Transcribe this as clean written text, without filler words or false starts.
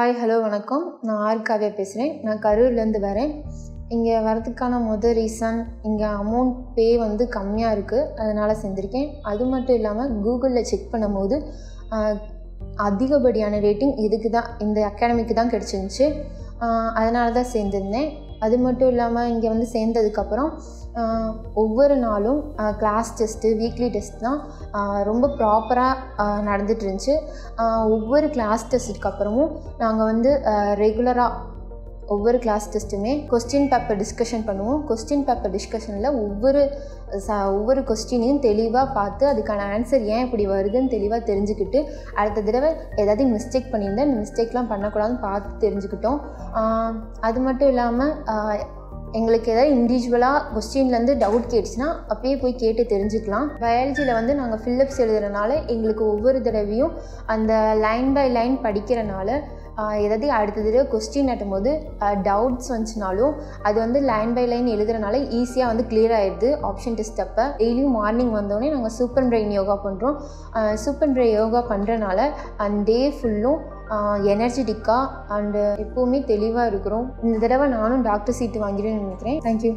Hi hello வணக்கம். நான் R Kavya பேசுகிறேன். நான் கரூர்லேருந்து வரேன். இங்கே வரதுக்கான ரீசன் இங்கே அமௌண்ட் பே கம்மியாக இருக்குது, அதனால் செஞ்சுருக்கேன். அது மட்டும் இல்லாமல் கூகுளில் செக் பண்ணும்போது அதிகப்படியான ரேட்டிங் இதுக்கு தான், இந்த அகாடமிக்கு தான் கிடச்சிருந்துச்சு. அதனால தான் சேர்ந்துருந்தேன். அது மட்டும் இல்லாமல் இங்கே சேர்ந்ததுக்கப்புறம் ஒவ்வொரு நாளும் கிளாஸ் டெஸ்ட்டு, வீக்லி டெஸ்ட் தான் ரொம்ப ப்ராப்பராக நடந்துகிட்டு இருந்துச்சு. ஒவ்வொரு கிளாஸ் டெஸ்ட்டுக்கு அப்புறமும் நாங்கள் ரெகுலராக ஒவ்வொரு கிளாஸ் டெஸ்ட்டுமே கொஸ்டின் பேப்பர் டிஸ்கஷன் பண்ணுவோம். கொஸ்டின் பேப்பர் டிஸ்கஷனில் ஒவ்வொரு கொஸ்டினையும் தெளிவாக பார்த்து அதுக்கான ஆன்சர் ஏன் இப்படி வருதுன்னு தெளிவாக தெரிஞ்சுக்கிட்டு, அடுத்த தடவை ஏதாவது மிஸ்டேக் பண்ணியிருந்தேன், இந்த மிஸ்டேக்லாம் பண்ணக்கூடாதுன்னு பார்த்து தெரிஞ்சுக்கிட்டோம். அது மட்டும் இல்லாமல் எங்களுக்கு ஏதாவது இண்டிவிஜுவலாக கொஸ்டின்லேருந்து டவுட் கேட்டுச்சுன்னா அப்பயே போய் கேட்டு தெரிஞ்சுக்கலாம். பயாலஜியில் நாங்கள் ஃபில்லப்ஸ் எழுதுறதுனால எங்களுக்கு ஒவ்வொரு தடவையும் அந்த லைன் பை லைன் படிக்கிறனால ஏதாவது அடுத்த தடவை கொஸ்டின் நட்டும்போது டவுட்ஸ் வந்துச்சுனாலும் அது லைன் பை லைன் எழுதுறதுனால ஈஸியாக கிளியர் ஆகிடுது. ஆப்ஷன் டெஸ்ட் அப்போ டெய்லியும் மார்னிங் வந்தோடனே நாங்கள் சூப்பர் பிரெயின் யோகா பண்ணுறோம். சூப்பர் பிரெயின் யோகா பண்ணுறனால அந்த டே ஃபுல்லும் எனர்ஜெட்டிக்காக அண்டு எப்போவுமே தெளிவாக இருக்கிறோம். இந்த தடவை நானும் டாக்டர் சீட்டு வாங்கிடுவேன்னு நினைக்கிறேன். தேங்க்யூ.